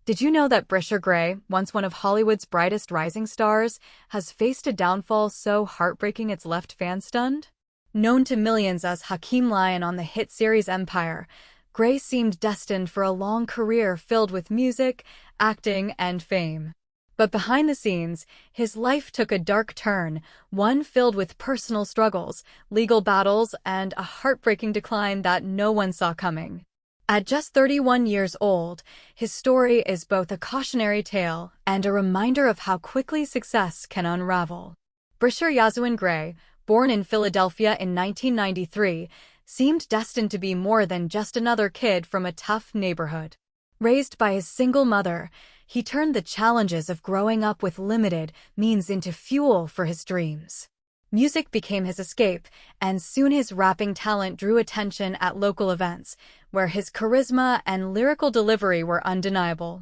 Did you know that Bryshere Gray, once one of Hollywood's brightest rising stars, has faced a downfall so heartbreaking it's left fans stunned? Known to millions as Hakeem Lyon on the hit series Empire, Gray seemed destined for a long career filled with music, acting, and fame. But behind the scenes, his life took a dark turn, one filled with personal struggles, legal battles, and a heartbreaking decline that no one saw coming. At just 31 years old, his story is both a cautionary tale and a reminder of how quickly success can unravel. Bryshere Gray, born in Philadelphia in 1993, seemed destined to be more than just another kid from a tough neighborhood. Raised by his single mother, he turned the challenges of growing up with limited means into fuel for his dreams. Music became his escape, and soon his rapping talent drew attention at local events, where his charisma and lyrical delivery were undeniable.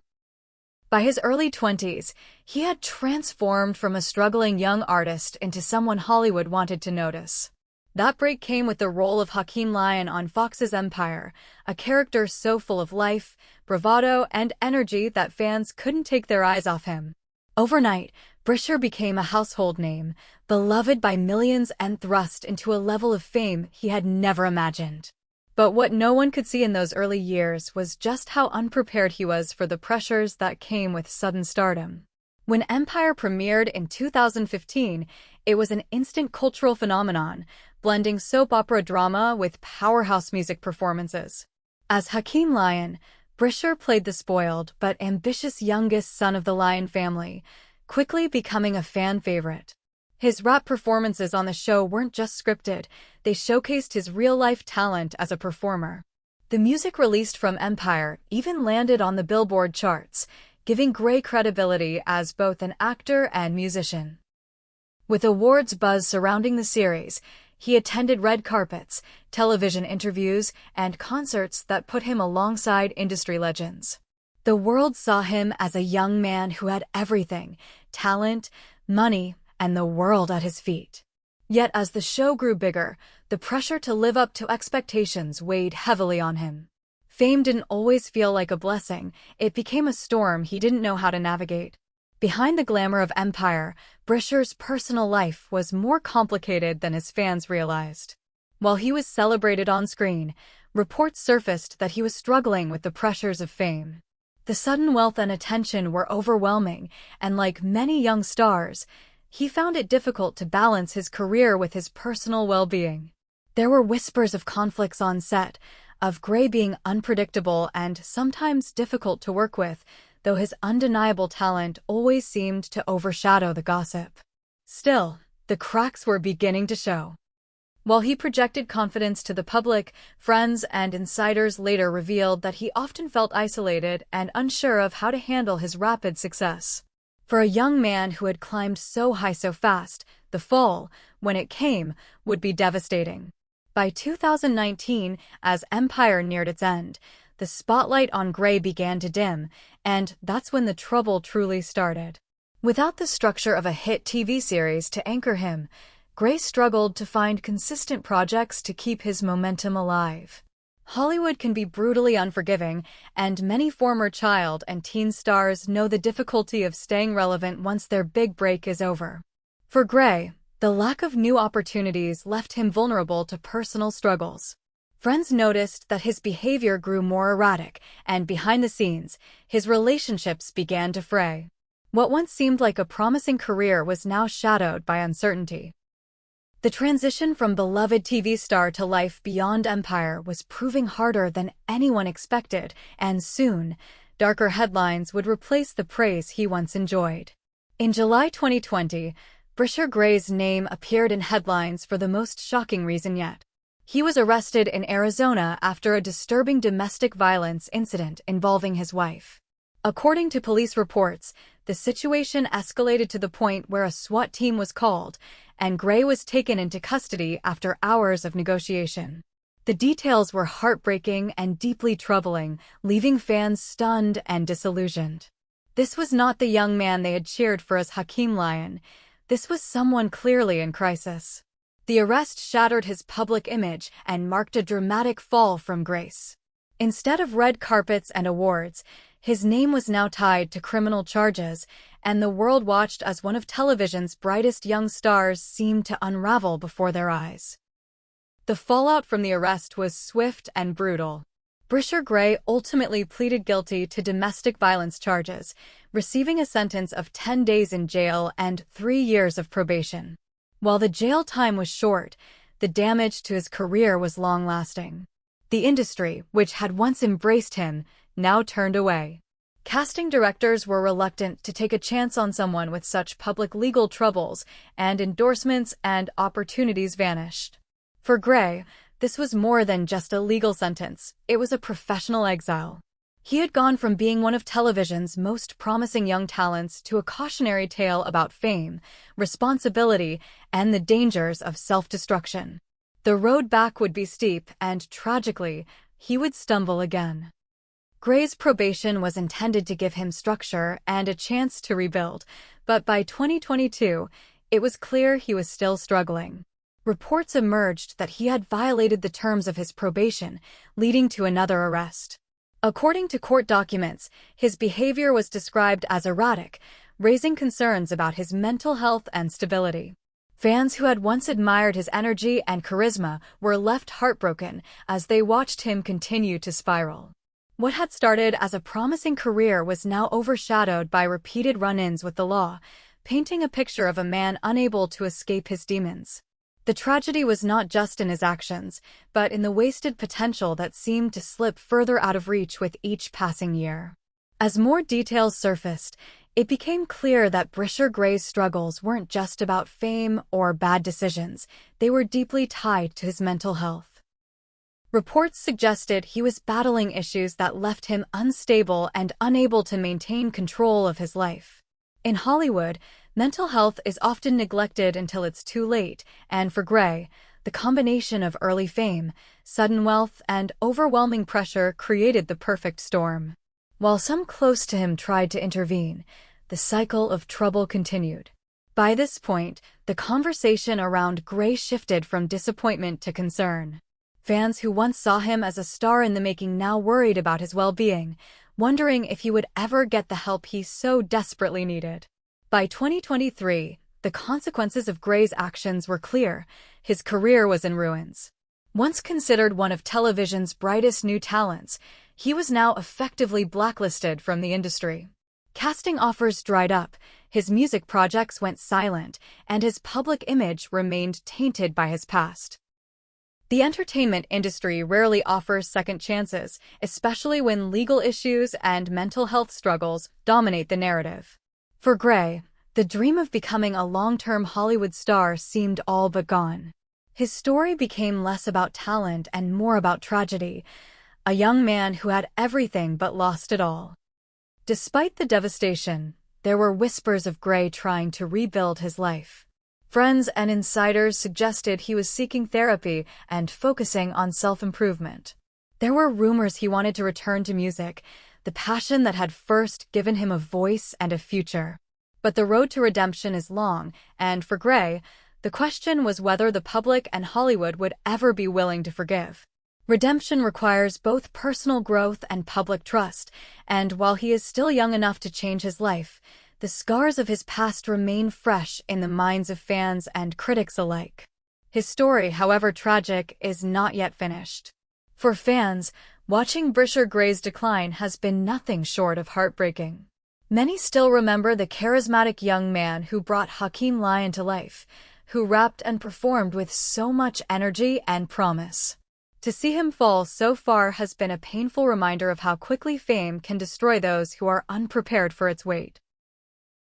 By his early 20s, he had transformed from a struggling young artist into someone Hollywood wanted to notice. That break came with the role of Hakeem Lyon on Fox's Empire, a character so full of life, bravado, and energy that fans couldn't take their eyes off him. Overnight, Bryshere became a household name, beloved by millions and thrust into a level of fame he had never imagined. But what no one could see in those early years was just how unprepared he was for the pressures that came with sudden stardom. When Empire premiered in 2015, it was an instant cultural phenomenon, blending soap opera drama with powerhouse music performances. As Hakeem Lyon, Bryshere played the spoiled but ambitious youngest son of the Lyon family, quickly becoming a fan favorite. His rap performances on the show weren't just scripted, they showcased his real-life talent as a performer. The music released from Empire even landed on the Billboard charts, giving Gray credibility as both an actor and musician. With awards buzz surrounding the series, he attended red carpets, television interviews, and concerts that put him alongside industry legends. The world saw him as a young man who had everything: talent, money, and the world at his feet. Yet as the show grew bigger, the pressure to live up to expectations weighed heavily on him. Fame didn't always feel like a blessing, it became a storm he didn't know how to navigate. Behind the glamour of Empire, Bryshere's personal life was more complicated than his fans realized. While he was celebrated on screen, reports surfaced that he was struggling with the pressures of fame. The sudden wealth and attention were overwhelming, and like many young stars, he found it difficult to balance his career with his personal well-being. There were whispers of conflicts on set, of Gray being unpredictable and sometimes difficult to work with, though his undeniable talent always seemed to overshadow the gossip. Still, the cracks were beginning to show. While he projected confidence to the public, friends and insiders later revealed that he often felt isolated and unsure of how to handle his rapid success. For a young man who had climbed so high so fast, the fall, when it came, would be devastating. By 2019, as Empire neared its end, the spotlight on Gray began to dim, and that's when the trouble truly started. Without the structure of a hit TV series to anchor him, Gray struggled to find consistent projects to keep his momentum alive. Hollywood can be brutally unforgiving, and many former child and teen stars know the difficulty of staying relevant once their big break is over. For Gray, the lack of new opportunities left him vulnerable to personal struggles. Friends noticed that his behavior grew more erratic, and behind the scenes, his relationships began to fray. What once seemed like a promising career was now shadowed by uncertainty. The transition from beloved TV star to life beyond Empire was proving harder than anyone expected, and soon, darker headlines would replace the praise he once enjoyed. In July 2020, Bryshere Gray's name appeared in headlines for the most shocking reason yet. He was arrested in Arizona after a disturbing domestic violence incident involving his wife. According to police reports, the situation escalated to the point where a SWAT team was called, and Gray was taken into custody after hours of negotiation. The details were heartbreaking and deeply troubling, leaving fans stunned and disillusioned. This was not the young man they had cheered for as Hakeem Lyon. This was someone clearly in crisis. The arrest shattered his public image and marked a dramatic fall from grace. Instead of red carpets and awards, His name was now tied to criminal charges, and the world watched as one of television's brightest young stars seemed to unravel before their eyes. The fallout from the arrest was swift and brutal. Bryshere Gray ultimately pleaded guilty to domestic violence charges, receiving a sentence of 10 days in jail and 3 years of probation. While the jail time was short, the damage to his career was long-lasting. The industry, which had once embraced him, now turned away. Casting directors were reluctant to take a chance on someone with such public legal troubles, and endorsements and opportunities vanished. For Gray, this was more than just a legal sentence, it was a professional exile. He had gone from being one of television's most promising young talents to a cautionary tale about fame, responsibility, and the dangers of self-destruction. The road back would be steep, and tragically, he would stumble again. Gray's probation was intended to give him structure and a chance to rebuild, but by 2022, it was clear he was still struggling. Reports emerged that he had violated the terms of his probation, leading to another arrest. According to court documents, his behavior was described as erratic, raising concerns about his mental health and stability. Fans who had once admired his energy and charisma were left heartbroken as they watched him continue to spiral. What had started as a promising career was now overshadowed by repeated run-ins with the law, painting a picture of a man unable to escape his demons. The tragedy was not just in his actions, but in the wasted potential that seemed to slip further out of reach with each passing year. As more details surfaced, it became clear that Bryshere Gray's struggles weren't just about fame or bad decisions, they were deeply tied to his mental health. Reports suggested he was battling issues that left him unstable and unable to maintain control of his life. In Hollywood, mental health is often neglected until it's too late, and for Gray, the combination of early fame, sudden wealth, and overwhelming pressure created the perfect storm. While some close to him tried to intervene, the cycle of trouble continued. By this point, the conversation around Gray shifted from disappointment to concern. Fans who once saw him as a star in the making now worried about his well-being, wondering if he would ever get the help he so desperately needed. By 2023, the consequences of Gray's actions were clear. His career was in ruins. Once considered one of television's brightest new talents, he was now effectively blacklisted from the industry. Casting offers dried up, his music projects went silent, and his public image remained tainted by his past. The entertainment industry rarely offers second chances, especially when legal issues and mental health struggles dominate the narrative. For Gray, the dream of becoming a long-term Hollywood star seemed all but gone. His story became less about talent and more about tragedy, a young man who had everything but lost it all. Despite the devastation, there were whispers of Gray trying to rebuild his life. Friends and insiders suggested he was seeking therapy and focusing on self-improvement. There were rumors he wanted to return to music, the passion that had first given him a voice and a future. But the road to redemption is long, and for Gray, the question was whether the public and Hollywood would ever be willing to forgive. Redemption requires both personal growth and public trust, and while he is still young enough to change his life, the scars of his past remain fresh in the minds of fans and critics alike. His story, however tragic, is not yet finished. For fans, watching Bryshere Gray's decline has been nothing short of heartbreaking. Many still remember the charismatic young man who brought Hakeem Lyon to life, who rapped and performed with so much energy and promise. To see him fall so far has been a painful reminder of how quickly fame can destroy those who are unprepared for its weight.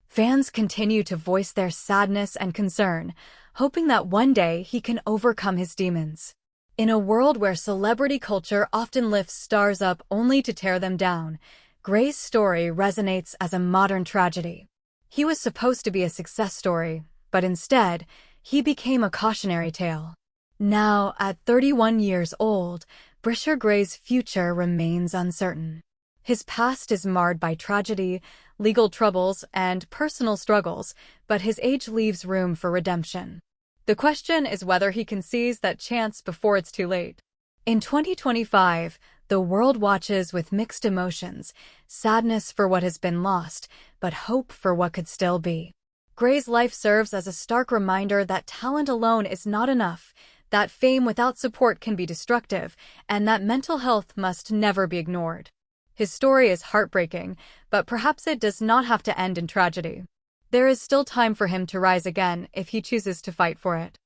Fans continue to voice their sadness and concern, hoping that one day he can overcome his demons. In a world where celebrity culture often lifts stars up only to tear them down, Gray's story resonates as a modern tragedy. He was supposed to be a success story, but instead, he became a cautionary tale. Now, at 31 years old, Bryshere Gray's future remains uncertain. His past is marred by tragedy, legal troubles, and personal struggles, but his age leaves room for redemption. The question is whether he can seize that chance before it's too late. In 2025, The world watches with mixed emotions, sadness for what has been lost, but hope for what could still be. Gray's life serves as a stark reminder that talent alone is not enough, that fame without support can be destructive, and that mental health must never be ignored. His story is heartbreaking, but perhaps it does not have to end in tragedy. There is still time for him to rise again if he chooses to fight for it.